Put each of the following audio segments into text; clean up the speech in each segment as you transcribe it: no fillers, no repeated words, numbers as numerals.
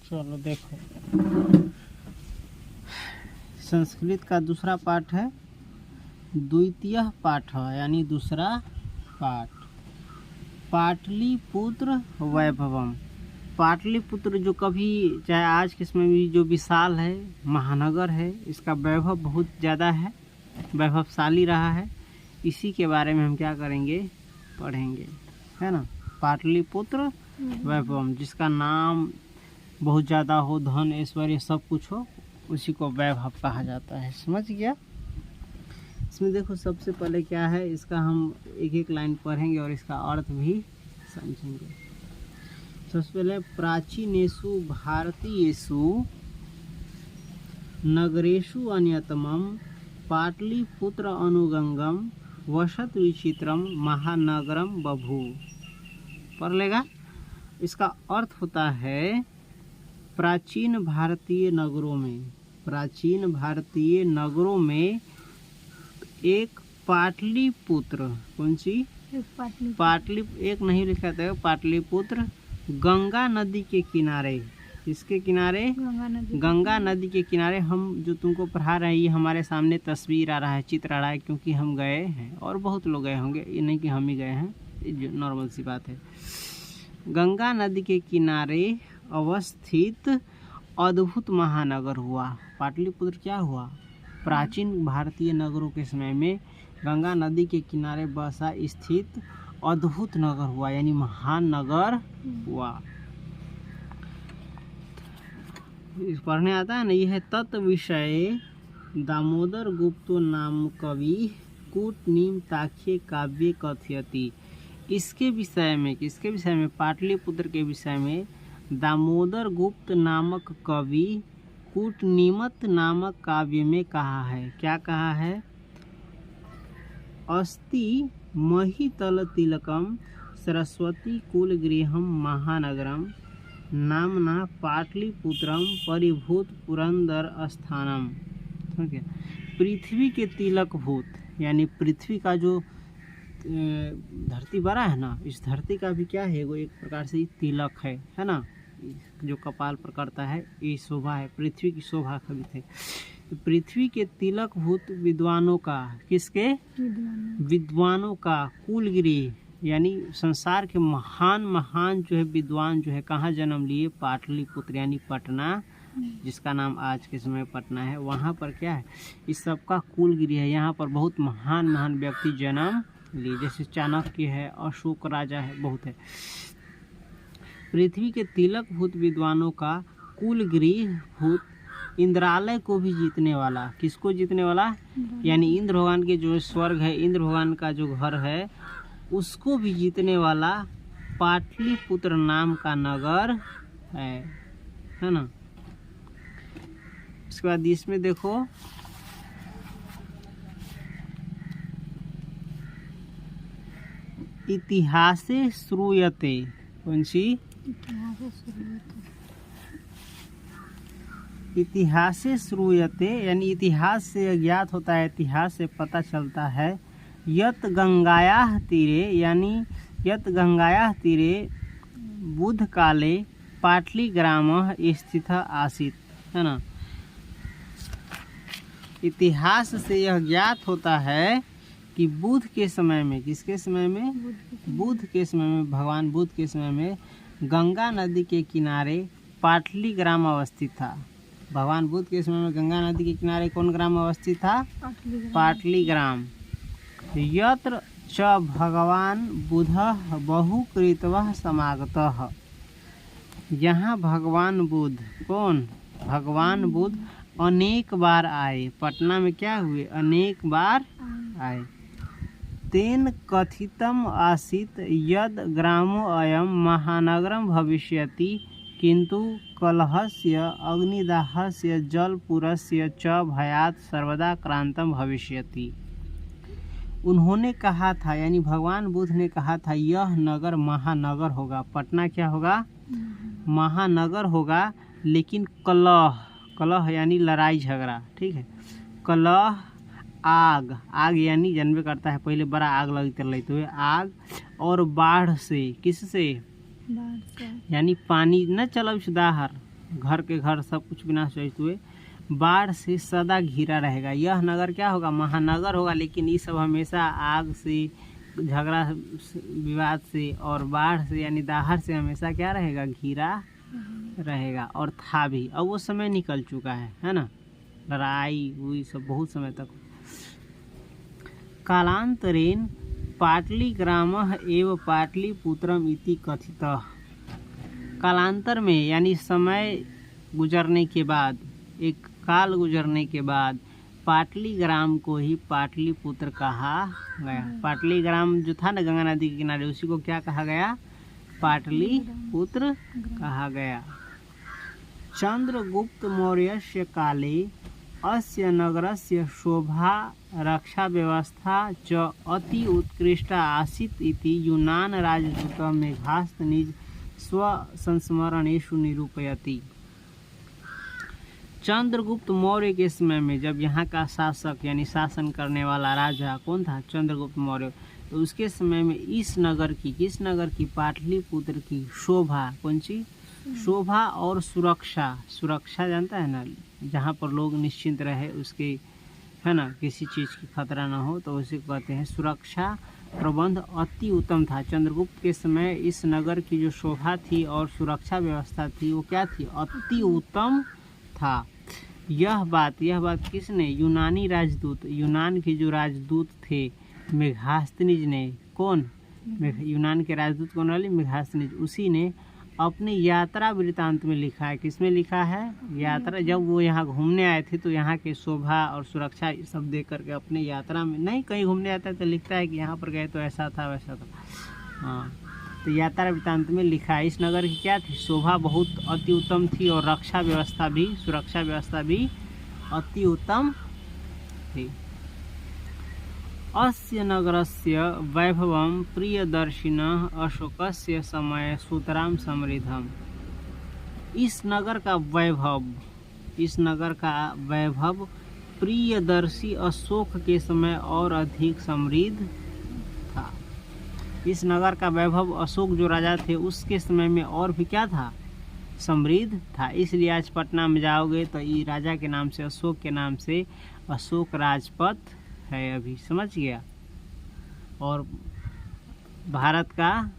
चलो देखो, संस्कृत का दूसरा पाठ है, द्वितीय पाठ है यानी दूसरा पाठ। पाटलिपुत्र वैभवम। पाटलिपुत्र जो कभी चाहे आज के समय में जो विशाल है, महानगर है, इसका वैभव बहुत ज़्यादा है, वैभवशाली रहा है। इसी के बारे में हम क्या करेंगे, पढ़ेंगे, है ना। पाटलिपुत्र वैभवम, जिसका नाम बहुत ज़्यादा हो, धन ऐश्वर्य सब कुछ हो, उसी को वैभव कहा जाता है। समझ गया। इसमें देखो सबसे पहले क्या है, इसका हम एक एक लाइन पढ़ेंगे और इसका अर्थ भी समझेंगे। सबसे पहले, प्राचीनेषु भारतीयेषु नगरेषु अन्यतमं पाटलिपुत्र अनुगंगम वसत विचित्रम महानगरम बभूव। पढ़ लेगा। इसका अर्थ होता है प्राचीन भारतीय नगरों में एक पाटलिपुत्र, कौन सी पाटली, एक नहीं लिखा था, पाटलिपुत्र गंगा नदी के किनारे। इसके किनारे, गंगा नदी के किनारे। हम जो तुमको पढ़ा रहे हैं, ये हमारे सामने तस्वीर आ रहा है, चित्र आ रहा है, क्योंकि हम गए हैं और बहुत लोग गए होंगे, ये नहीं कि हम ही गए हैं, ये नॉर्मल सी बात है। गंगा नदी के किनारे अवस्थित अद्भुत महानगर हुआ। पाटलिपुत्र क्या हुआ, प्राचीन भारतीय नगरों के समय में गंगा नदी के किनारे बसा स्थित अद्भुत नगर हुआ, यानी महान नगर हुआ। पढ़ने आता है ना। यह तत् विषय दामोदर गुप्तो नाम कवि कूटनीमताख्ये काव्ये कथयति। इसके विषय में, किसके विषय में, पाटलिपुत्र के विषय में दामोदर गुप्त नामक कवि कूटनीमत नामक काव्य में कहा है। क्या कहा है, अस्ति महितल तिलकम सरस्वती कुलगृहम महानगरम नामना पाटलिपुत्रम परिभूत पुरंदर स्थानम। ठीक है। पृथ्वी के तिलक भूत, यानी पृथ्वी का जो धरती बड़ा है ना, इस धरती का भी क्या है, वो एक प्रकार से तिलक है ना, जो कपाल पर करता है, ये शोभा है, पृथ्वी की शोभा कभी थे। तो पृथ्वी के तिलक भूत विद्वानों का, किसके, विद्वानों का कुलगृह, यानी संसार के महान जो है विद्वान जो है, कहाँ जन्म लिए, पाटलिपुत्र यानी पटना, जिसका नाम आज के समय पटना है। वहाँ पर क्या है, इस सब का कुलगृह है। यहाँ पर बहुत महान व्यक्ति जन्म लिए, जैसे चाणक्य है, अशोक राजा है, बहुत है। पृथ्वी के तिलक भूत विद्वानों का कुलगृह भूत इंद्रालय को भी जीतने वाला। किसको जीतने वाला, यानी इंद्र भगवान के जो स्वर्ग है, इंद्र भगवान का जो घर है, उसको भी जीतने वाला पाटलिपुत्र नाम का नगर है ना। उसके बाद इसमें देखो, इतिहासे श्रूयते, कौन सी, इतिहासे श्रूयते, यानी इतिहास से ज्ञात होता है, इतिहास से पता चलता है। यत गंगायाः तीरे, यानी यत गंगायाः तीरे बुद्ध काले पाटलिग्रामः स्थितः आसीत्, है ना। इतिहास से यह ज्ञात होता है कि बुद्ध के समय में, किसके समय में, बुद्ध के समय में, भगवान बुद्ध के समय में गंगा नदी के किनारे पाटलिग्राम अवस्थित था। भगवान बुद्ध के समय में गंगा नदी के किनारे कौन ग्राम अवस्थित था, पाटलिग्राम। यत्र च भगवान बुद्धः बहुकृतवः समागतः। यहाँ भगवान बुद्ध, कौन, भगवान बुद्ध अनेक बार आए। पटना में क्या हुए, अनेक बार आए। तेन कथितम आसीत यद ग्रामो अयम महानगरम भविष्यति किंतु कलहस्य अग्निदाहस्य जलपुरस्य च भयात् सर्वदा क्रांतम भविष्यति। उन्होंने कहा था, यानी भगवान बुद्ध ने कहा था, यह नगर महानगर होगा, पटना क्या होगा, महानगर होगा, लेकिन कलह यानी लड़ाई झगड़ा, ठीक है, कलह, आग यानी जन्म करता है, पहले बड़ा आग लगते रहते हुए आग, और बाढ़ से, किससे, यानी पानी न चलब दाहर, घर के घर सब कुछ विनाश रहित हुए। बाढ़ से सदा घिरा रहेगा। यह नगर क्या होगा? महानगर होगा, लेकिन ये सब हमेशा आग से, झगड़ा विवाद से और बाढ़ से यानी दाहर से हमेशा क्या रहेगा? घिरा रहेगा। और था भी, अब वो समय निकल चुका है ना, लड़ाई हुई सब बहुत समय तक। कालांतरेण पाटलीग्रामः एव पाटलिपुत्रम इति कथितः। कालांतर में यानी समय गुजरने के बाद, एक काल गुजरने के बाद पाटलीग्राम को ही पाटलिपुत्र कहा गया। पाटलीग्राम जो था ना गंगा नदी के किनारे, उसी को क्या कहा गया? पाटलिपुत्र कहा गया। चंद्रगुप्त मौर्यस्य काले अस्य नगरस्य शोभा रक्षा व्यवस्था च अति उत्कृष्टा आसीत् इति यूनान राजदूतः मेघास्तनिज स्वसंस्मरणेषु निरूपयति। चंद्रगुप्त मौर्य के समय में जब यहाँ का शासक यानी शासन करने वाला राजा कौन था? चंद्रगुप्त मौर्य। तो उसके समय में इस नगर की, किस नगर की? पाटलिपुत्र की शोभा, कौन सी? शोभा और सुरक्षा। सुरक्षा जानता है ना, जहाँ पर लोग निश्चिंत रहे, उसके है ना, किसी चीज़ की खतरा ना हो, तो उसे कहते हैं सुरक्षा प्रबंध अति उत्तम था। चंद्रगुप्त के समय इस नगर की जो शोभा थी और सुरक्षा व्यवस्था थी वो क्या थी? अति उत्तम था। यह बात किसने? यूनानी राजदूत, यूनान के जो राजदूत थे मेघास्तनिज ने। कौन? यूनान के राजदूत कौन वाले? मेघास्तनिज। उसी ने अपने यात्रा वृत्तांत में लिखा है। किसमें लिखा है? यात्रा, जब वो यहाँ घूमने आए थे तो यहाँ के शोभा और सुरक्षा सब देख करके अपने यात्रा में, नहीं कहीं घूमने आता है तो लिखता है कि यहाँ पर गए तो ऐसा था वैसा था। हाँ, तो यात्रा वृत्तांत में लिखा है। इस नगर की क्या थी? शोभा बहुत अति उत्तम थी और रक्षा व्यवस्था भी, सुरक्षा व्यवस्था भी अति उत्तम थी। अस्य नगरस्य वैभवं प्रियदर्शिनः अशोकस्य समय सुतरां समृद्धम्। इस नगर का वैभव प्रियदर्शी अशोक के समय और अधिक समृद्ध था। इस नगर का वैभव अशोक जो राजा थे उसके समय में और भी क्या था? समृद्ध था। इसलिए आज पटना में जाओगे तो ये राजा के नाम से, अशोक के नाम से अशोक राजपथ है अभी, समझ गया। और भारत का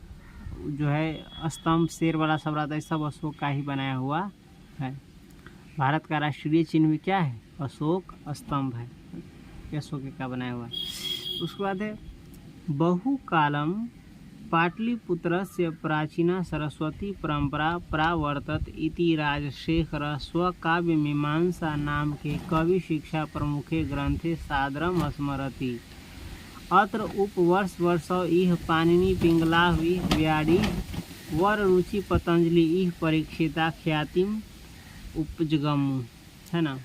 जो है स्तंभ, शेर वाला सब रहता है, सब अशोक का ही बनाया हुआ है। भारत का राष्ट्रीय चिन्ह भी क्या है? अशोक स्तंभ है, अशोक का बनाया हुआ है। उसके बाद है बहुकालम पाटलिपुत्रस्य प्राचीना सरस्वती परंपरा प्रावर्तत इति राजशेखर स्वकाव्यमीमांसा नाम के कवि शिक्षा प्रमुखे ग्रंथे सादरम स्मरति। अत्र उपवर्ष वर्षौ इह पाणिनि पिंगला व्याड़ी वर रुचि पतंजलि इह परीक्षिता ख्यातिम उपजगमु, है ना।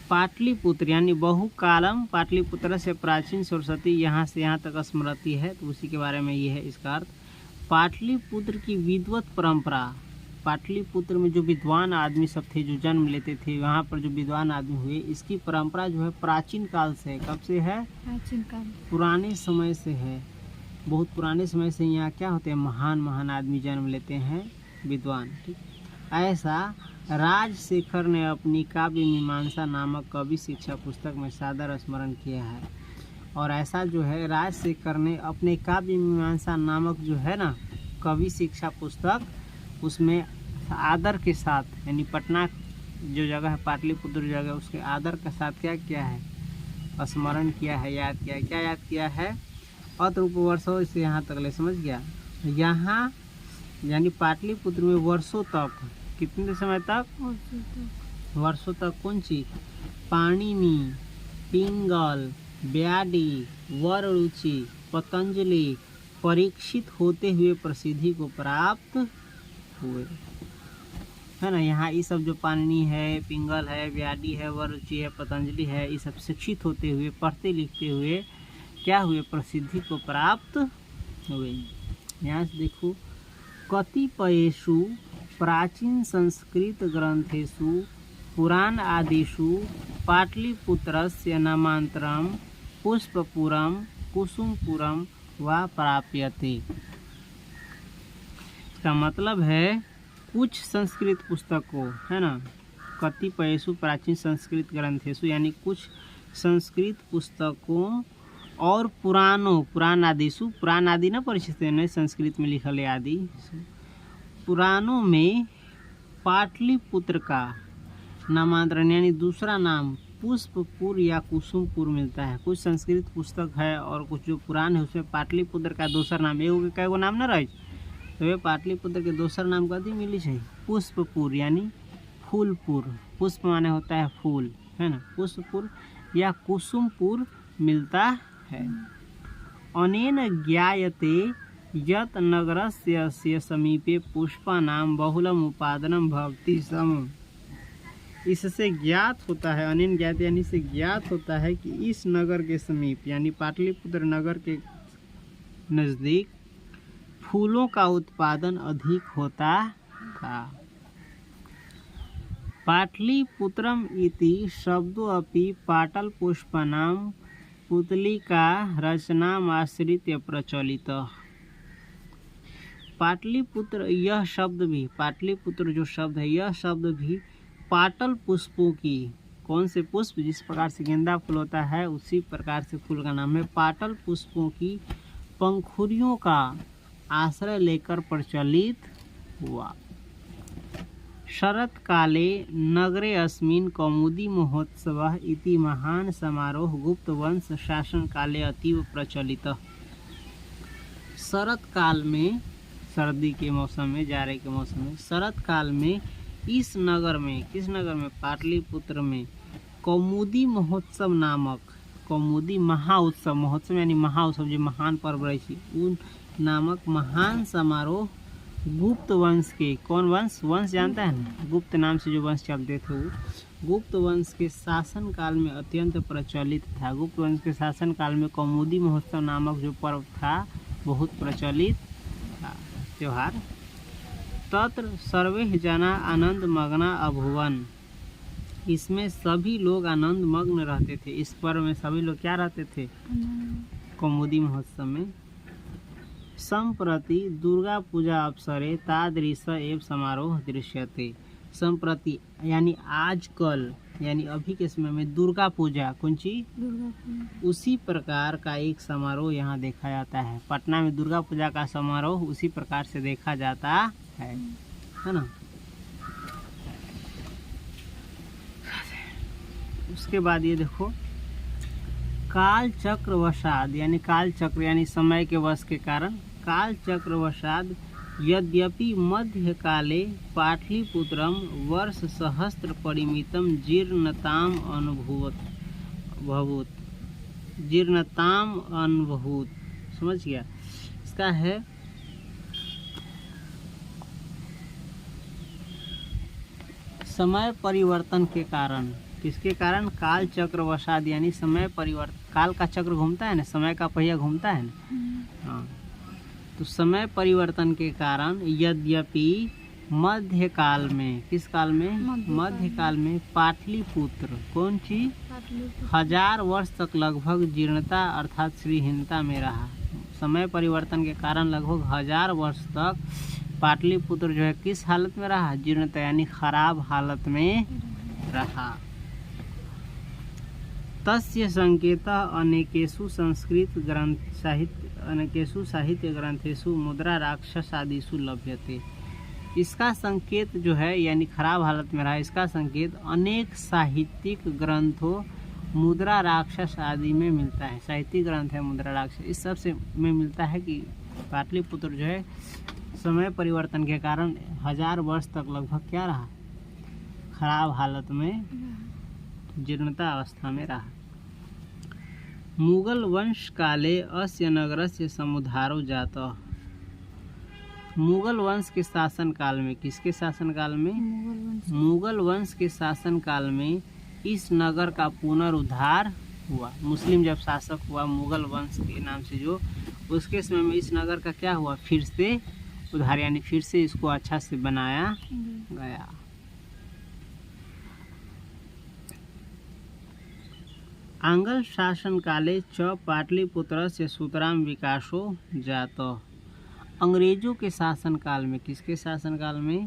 पाटलिपुत्र यानी बहुकालम पाटलिपुत्र से प्राचीन सरस्वती यहाँ से यहाँ तक स्मृति है, तो उसी के बारे में ये है इसका अर्थ। पाटलिपुत्र की विद्वत परंपरा, पाटलिपुत्र में जो विद्वान आदमी सब थे जो जन्म लेते थे, वहाँ पर जो विद्वान आदमी हुए, इसकी परंपरा जो है प्राचीन काल से है। कब से है? प्राचीन काल, पुराने समय से है। बहुत पुराने समय से यहाँ क्या होते हैं? महान महान आदमी जन्म लेते हैं, विद्वान। ठीक, ऐसा राजशेखर ने अपनी काव्य मीमांसा नामक कवि शिक्षा पुस्तक में सादर स्मरण किया है। और ऐसा जो है राजशेखर ने अपने काव्य मीमांसा नामक जो है ना कवि शिक्षा पुस्तक, उसमें आदर के साथ, यानी पटना जो जगह है, पाटलिपुत्र जगह, उसके आदर के साथ क्या किया है? स्मरण किया है, याद किया है। क्या याद किया है? अत्र उपवर्षों से यहाँ तक ले, समझ गया। यहाँ यानी पाटलिपुत्र में वर्षों तक, कितने समय तक? वर्षों तक कौन सी? पाणिनि, पिंगल, व्याडी, वररुचि, पतंजलि परीक्षित होते हुए प्रसिद्धि को प्राप्त हुए, है ना। यहाँ ये सब जो पाणिनि है, पिंगल है, व्याडी है, वररुचि है, पतंजलि है, ये सब शिक्षित होते हुए, पढ़ते लिखते हुए क्या हुए? प्रसिद्धि को प्राप्त हुए। यहाँ से देखो, कतिपयेषु प्राचीन संस्कृत ग्रंथेषु पुराण आदिषु पाटलिपुत्रस्य नामांतरं पुष्पपुरम कुसुमपुरम वा प्राप्यते। इसका मतलब है कुछ संस्कृत पुस्तकों, है ना, कतिपयेषु प्राचीन संस्कृत ग्रंथेषु, यानी कुछ संस्कृत पुस्तकों और पुराण आदि ना परिचित है, संस्कृत में लिखल है आदि, पुराणों में पाटलिपुत्र का नामांतरण यानी दूसरा नाम पुष्पपुर या कुसुमपुर मिलता है। कुछ संस्कृत पुस्तक है और कुछ जो पुराण है उसमें पाटलिपुत्र का दूसरा नाम, एगो के कईगो नाम न रहे, तो ये पाटलिपुत्र के दूसरा नाम कथी मिली है? पुष्पपुर यानी फूलपुर। पुष्प माने होता है फूल, है ना, पुष्पपुर या कुसुमपुर मिलता है। अनेन ज्ञायते यत् नगरस्य समीपे पुष्पानां बहुलम उपादानं भवति स्म। इससे ज्ञात होता है, अनेन ज्ञात यानी से ज्ञात होता है कि इस नगर के समीप यानी पाटलिपुत्र नगर के नज़दीक फूलों का उत्पादन अधिक होता था। पाटलिपुत्रम इति शब्दो अपि पाटलपुष्पानां पुतलिका रचनाम् आश्रित्य प्रचलित। पाटलिपुत्र यह शब्द भी, पाटलिपुत्र जो शब्द है यह शब्द भी पाटल पुष्पों की, कौन से पुष्प, जिस प्रकार से गेंदा फूल होता है उसी प्रकार से फूल का नाम है, पाटल पुष्पों की पंखुड़ियों का आश्रय लेकर प्रचलित हुआ। शरत काले नगरे अस्मिन् कौमुदी महोत्सवः इति महान समारोह गुप्त वंश शासन काले अतीव प्रचलित। शरत काल में, सर्दी के मौसम में, जाड़े के मौसम में, शरत काल में इस नगर में, किस नगर में, पाटलिपुत्र में कौमुदी महोत्सव नामक, कौमुदी महाउत्सव, महोत्सव यानी महाउत्सव जो महान पर्व रही, उन नामक महान समारोह गुप्त वंश के, कौन वंश, वंश जानता है ना, गुप्त नाम से जो वंश चलते थे वो गुप्त वंश के शासन काल में अत्यंत प्रचलित था। गुप्त वंश के शासन काल में कौमुदी महोत्सव नामक जो पर्व था बहुत प्रचलित था त्योहार। तत्र सर्वे जना आनंद मग्ना अभुवन, इसमें सभी लोग आनंद मग्न रहते थे। इस पर्व में सभी लोग क्या रहते थे? कौमुदी महोत्सव में। संप्रति दुर्गा पूजा अवसरे तादृश एवं समारोह दृश्यते। संप्रति यानी आजकल, यानी अभी के समय में दुर्गा पूजा, कौन सी, उसी प्रकार का एक समारोह यहाँ देखा जाता है। पटना में दुर्गा पूजा का समारोह उसी प्रकार से देखा जाता है ना। उसके बाद ये देखो, काल चक्र वशाद यानी काल चक्र यानी समय के वश के कारण, काल चक्र वशाद यद्यपि मध्य काले पाटलिपुत्रम वर्ष सहस्त्र परिमितम जीर्णताम अनुभूत, जीर्णताम अनुभूत, समझ गया। इसका है समय परिवर्तन के कारण, किसके कारण? काल चक्र वशाद यानी समय परिवर्तन, काल का चक्र घूमता है ना, समय का पहिया घूमता है ना, हाँ, तो समय परिवर्तन के कारण यद्यपि मध्यकाल में, किस काल में? मध्यकाल में पाटलिपुत्र, कौन सी, 1000 वर्ष तक लगभग जीर्णता अर्थात श्रीहीनता में रहा। समय परिवर्तन के कारण लगभग 1000 वर्ष तक पाटलिपुत्र जो है किस हालत में रहा? जीर्णता यानी खराब हालत में रहा। तस्य संकेतः अनेकेषु संस्कृत ग्रंथ साहित्य, अनेकेषु साहित्य ग्रंथेषु मुद्रा राक्षस आदिषु लभ्यते। इसका संकेत जो है यानी खराब हालत में रहा, इसका संकेत अनेक साहित्यिक ग्रंथों मुद्रा राक्षस आदि में मिलता है। साहित्यिक ग्रंथ है मुद्रा राक्षस, इस सब से में मिलता है कि पाटलिपुत्र जो है समय परिवर्तन के कारण 1000 वर्ष तक लगभग क्या रहा? खराब हालत में, जीर्णता अवस्था में रहा। मुगल वंश काले अस्य नगरस्य समुद्धारो जातः। मुगल वंश के शासन काल में, किसके शासन काल में? मुगल वंश के शासन काल में इस नगर का पुनरुद्धार हुआ। मुस्लिम जब शासक हुआ मुगल वंश के नाम से जो, उसके समय में इस नगर का क्या हुआ? फिर से उद्धार यानी फिर से इसको अच्छा से बनाया गया। आंग्ल शासन काले च पाटलिपुत्रस्य सुतरां विकासो जातः। अंग्रेजों के शासनकाल में, किसके शासनकाल में?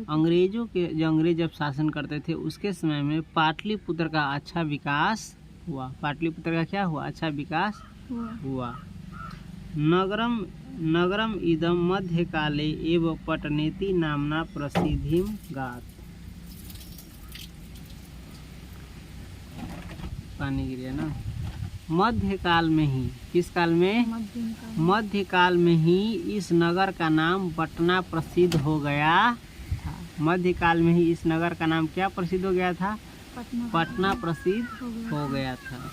अंग्रेजों के, जो अंग्रेज जब शासन करते थे उसके समय में पाटलिपुत्र का अच्छा विकास हुआ। पाटलिपुत्र का क्या हुआ? अच्छा विकास हुआ। नगरम नगरम इदम मध्यकाले एव पटनेति नामना प्रसिद्धिम गात। पानी गिर गया ना। मध्यकाल में ही, किस काल में? मध्यकाल में ही इस नगर का नाम पटना प्रसिद्ध हो गया था। मध्यकाल में ही इस नगर का नाम क्या प्रसिद्ध हो गया था? पटना प्रसिद्ध हो गया था।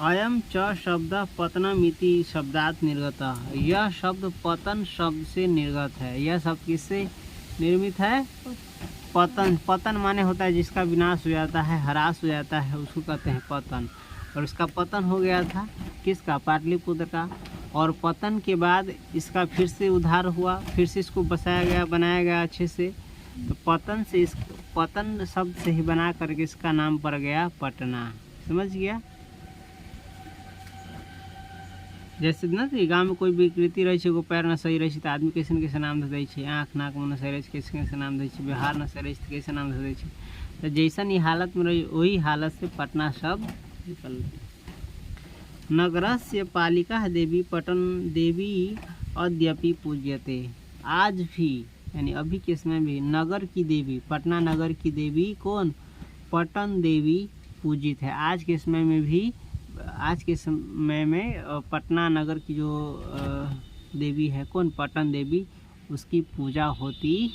अयम च शब्द पतनमिति शब्दात निर्गत। यह शब्द पतन शब्द से निर्गत है। यह शब्द किससे निर्मित है? पतन। पतन माने होता है जिसका विनाश हो जाता है, ह्रास हो जाता है, उसको कहते हैं पतन। और इसका पतन हो गया था, किसका? पाटलिपुत्र का। और पतन के बाद इसका फिर से उद्धार हुआ, फिर से इसको बसाया गया, बनाया गया अच्छे से। तो पतन से, इस पतन शब्द से ही बना करके इसका नाम पड़ गया पटना। समझ गया? जैसे ना गाँव में कोई विकृति रही है, पैर न सही रही तो आदमी कैसे न कैसे नाम दे दै, आँख नाक मुँह न सही रही कैसे कैसे नाम दे, व्यवहार न सही रही तो कैसे नाम दे दै। तो जैसन ये हालत में रही वही हालत से पटना शब्द निकल। नगरस्य पालिका देवी पटन देवी अद्यपि पूज्यते। आज भी यानी अभी के समय में नगर की देवी, पटना नगर की देवी कौन? पटन देवी पूजित है। आज के समय में भी, आज के समय में पटना नगर की जो देवी है कौन? पटन देवी, उसकी पूजा होती।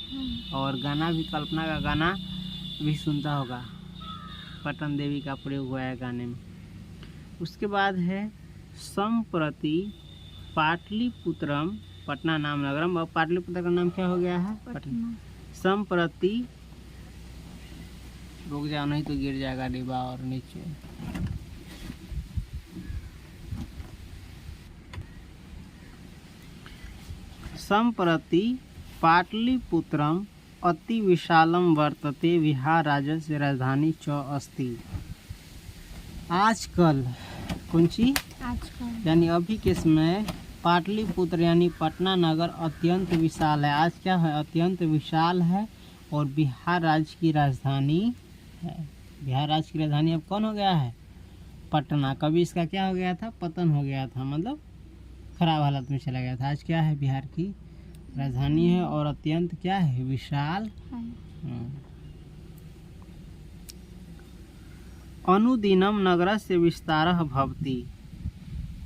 और गाना भी, कल्पना का गाना भी सुनता होगा, पटन देवी का प्रयोग हुआ है गाने में। उसके बाद है संप्रति पाटलिपुत्रम पटना नाम नगरम। अब पाटलिपुत्र का नाम क्या हो गया है? पटना। संप्रति, रुक जाओ नहीं तो गिर जाएगा डिब्बा और नीचे। संप्रति पाटलिपुत्रम अति विशालम वर्तते, विहार राज्य राजधानी च अस्ति। आजकल कौन सी? आजकल यानी अभी के समय पाटलिपुत्र यानी पटना नगर अत्यंत विशाल है। आज क्या है? अत्यंत विशाल है और बिहार राज्य की राजधानी है। बिहार राज्य की राजधानी अब कौन हो गया है? पटना। कभी इसका क्या हो गया था? पतन हो गया था, मतलब खराब हालत में चला गया था। आज क्या है? बिहार की राजधानी है और अत्यंत क्या है? विशाल। अनुदिनम नगरस्य विस्तारः भवति।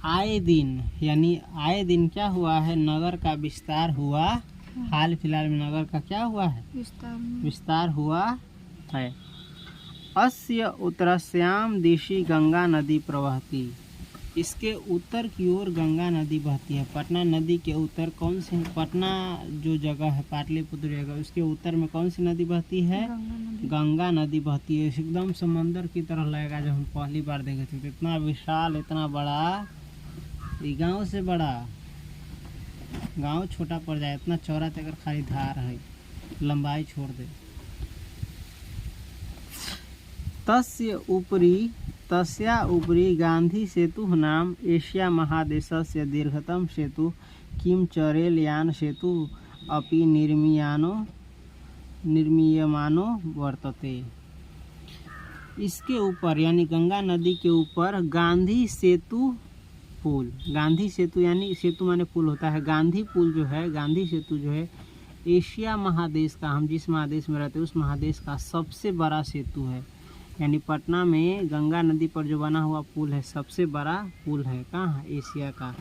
आए दिन, यानी आए दिन क्या हुआ है? नगर का विस्तार हुआ। हाल फिलहाल में नगर का क्या हुआ है? विस्तार हुआ है। अस्य उत्तरस्याम दिशि गंगा नदी प्रवहती। इसके उत्तर की ओर गंगा नदी बहती है। पटना नदी के उत्तर कौन से? पटना जो जगह है, पाटलिपुत्र जगह, उसके उत्तर में कौन सी नदी बहती है? गंगा नदी बहती है। एकदम समंदर की तरह लगेगा। जब हम पहली बार देखे थे तो इतना विशाल, इतना बड़ा, ये गांव से बड़ा, गांव छोटा पड़ जाए, इतना चौड़ा तक खाली धार है, लंबाई छोड़ दे। तस्या उपरि गांधी सेतु नाम एशिया महादेशस्य दीर्घतम सेतु किम च रेलयान सेतु अपि निर्मीयमानो वर्तते। इसके ऊपर यानी गंगा नदी के ऊपर गांधी सेतु पुल, गांधी सेतु यानी सेतु माने पुल होता है। गांधी पुल जो है, गांधी सेतु जो है एशिया महादेश का, हम जिस महादेश में रहते हैं उस महादेश का सबसे बड़ा सेतु है। यानी पटना में गंगा नदी पर जो बना हुआ पुल है सबसे बड़ा पुल है। कहाँ है? एशिया का।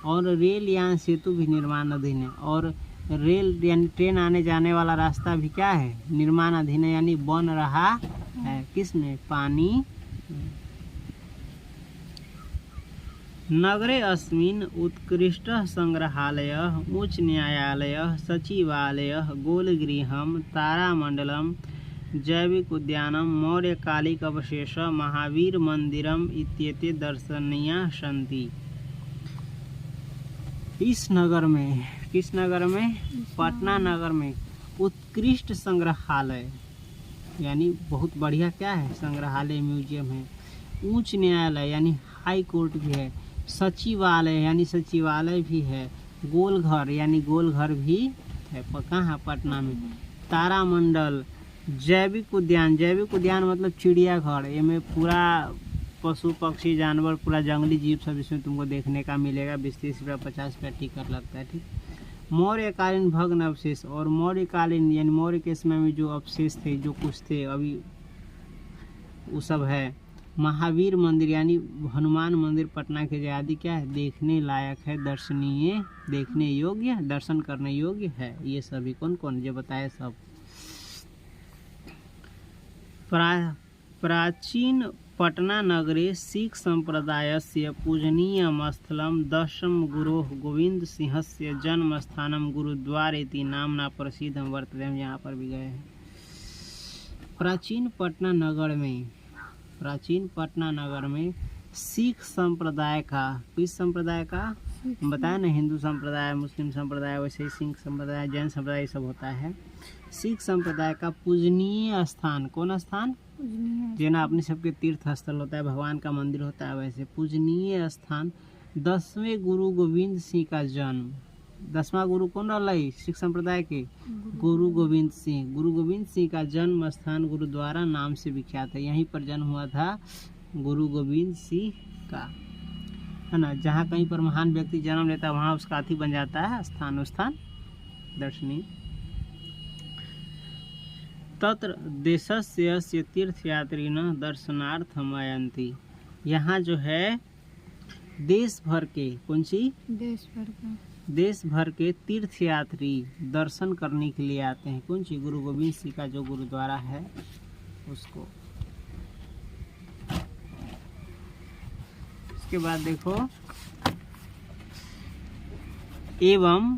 और रेल यान सेतु भी निर्माणाधीन है। और रेल यानी ट्रेन आने जाने वाला रास्ता भी क्या है? निर्माणाधीन है, यानी बन रहा है। किसमें? पानी। नगरे अस्मिन् उत्कृष्ट संग्रहालय, उच्च न्यायालय, सचिवालय, गोलगृहम, तारामंडलम, जैविक उद्यानम, मौर्यकालिक अवशेष, महावीर मंदिरम इत्येते दर्शनीया सन्ति। इस नगर में, किस नगर में? पटना नगर में उत्कृष्ट संग्रहालय यानी बहुत बढ़िया क्या है? संग्रहालय, म्यूजियम है। उच्च न्यायालय यानी हाई कोर्ट भी है। सचिवालय यानी सचिवालय भी है। गोलघर यानी गोलघर भी है कहाँ पटना में। तारामंडल, जैविक उद्यान मतलब चिड़ियाघर, इसमें पूरा पशु पक्षी जानवर पूरा जंगली जीव सब इसमें तुमको देखने का मिलेगा। 20-30 रुपया 50 रुपया टिकट लगता है, ठीक। मौर्यकालीन भग्न अवशेष, और मौर्यकालीन यानी मौर्य के समय में जो अवशेष थे, जो कुछ थे अभी वो सब है। महावीर मंदिर यानी हनुमान मंदिर पटना के जो आदि क्या है देखने लायक है, दर्शनीय, देखने योग्य, दर्शन करने योग्य है। ये सभी कौन कौन जो बताए सब। प्राचीन पटना नगरे सिख संप्रदायस्य पूजनीयं स्थलं दशम गुरोः गोविंद सिंहस्य जन्मस्थानं गुरुद्वार इति नामना प्रसिद्धं वर्तते। हम यहाँ पर भी गए हैं। प्राचीन पटना नगर में सिख संप्रदाय का, किस संप्रदाय का बताया ना, हिंदू संप्रदाय, मुस्लिम संप्रदाय, वैसे ही सिख संप्रदाय, जैन संप्रदाय सब होता है। सिख संप्रदाय का पूजनीय स्थान, कौन स्थान, जो ना अपने सबके तीर्थ स्थल होता है, भगवान का मंदिर होता है, वैसे पूजनीय स्थान 10वें गुरु गोविंद सिंह का जन्म। 10वां गुरु कौन रहा सिख संप्रदाय के, गुरु गोविंद सिंह। गुरु गोविंद सिंह का जन्म स्थान गुरुद्वारा नाम से विख्यात है। यहीं पर जन्म हुआ था गुरु गोविंद सिंह का, है ना। जहाँ कहीं पर महान व्यक्ति जन्म लेता है वहाँ उसका अथी बन जाता है स्थान दर्शनीय। तत्र देशस्य तीर्थयात्रिणः दर्शनार्थम आयन्ति। यहाँ जो है देश भर के, कौन सी, देश भर के तीर्थयात्री दर्शन करने के लिए आते हैं। कौन सी, गुरु गोविंद सिंह का जो गुरुद्वारा है उसको। इसके बाद देखो, एवं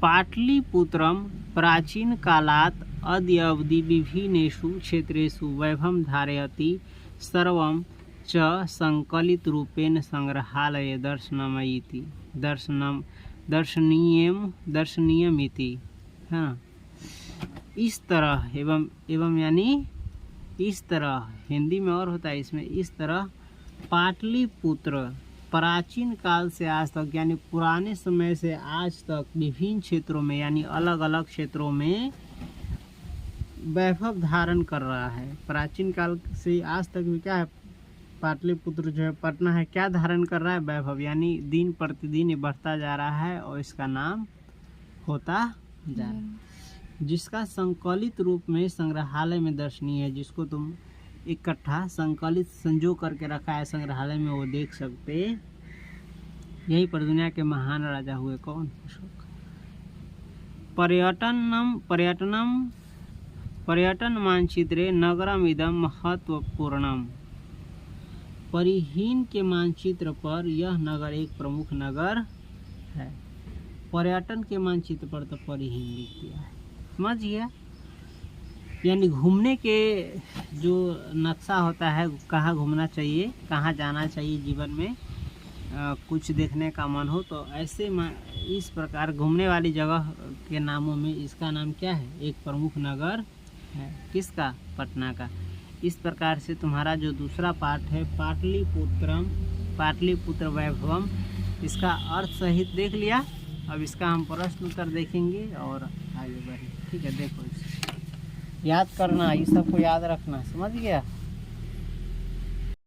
पाटलिपुत्रम प्राचीन कालात् अद्य अवधि विभिन्नेषु क्षेत्रेषु वैभवं धारयति सर्वं च संकलित रूपेण संग्रहालय दर्शनमयीति दर्शनीयमिति, हाँ। इस तरह एवं यानी इस तरह, हिंदी में और होता है इसमें, इस तरह पाटलिपुत्र प्राचीन काल से आज तक यानी पुराने समय से आज तक विभिन्न क्षेत्रों में यानी अलग अलग क्षेत्रों में वैभव धारण कर रहा है। प्राचीन काल से आज तक भी क्या है, पाटलिपुत्र जो है पटना है, क्या धारण कर रहा है, वैभव, यानी दिन प्रतिदिन ये बढ़ता जा रहा है और इसका नाम होता जा रहा है। जिसका संकलित रूप में संग्रहालय में दर्शनीय है, जिसको तुम इकट्ठा संकलित संजो करके रखा है संग्रहालय में, वो देख सकते। यही पर दुनिया के महान राजा हुए कौन, अशोक। पर्यटन मानचित्रे नगरम इदम महत्वपूर्णम। परिहीन के मानचित्र पर यह नगर एक प्रमुख नगर है। पर्यटन के मानचित्र पर तो परिहीन लिख दिया है, समझ गया। यानी घूमने के जो नक्शा होता है, कहाँ घूमना चाहिए, कहाँ जाना चाहिए जीवन में, कुछ देखने का मन हो तो ऐसे इस प्रकार घूमने वाली जगह के नामों में इसका नाम क्या है, एक प्रमुख नगर है। किसका, पटना का। इस प्रकार से तुम्हारा जो दूसरा पाठ है पाटलिपुत्र वैभवम, इसका अर्थ सहित देख लिया। अब इसका हम प्रश्न उत्तर देखेंगे और आगे बढ़ेंगे, ठीक है। देखो इसे याद करना, ये सबको याद रखना, समझ गया।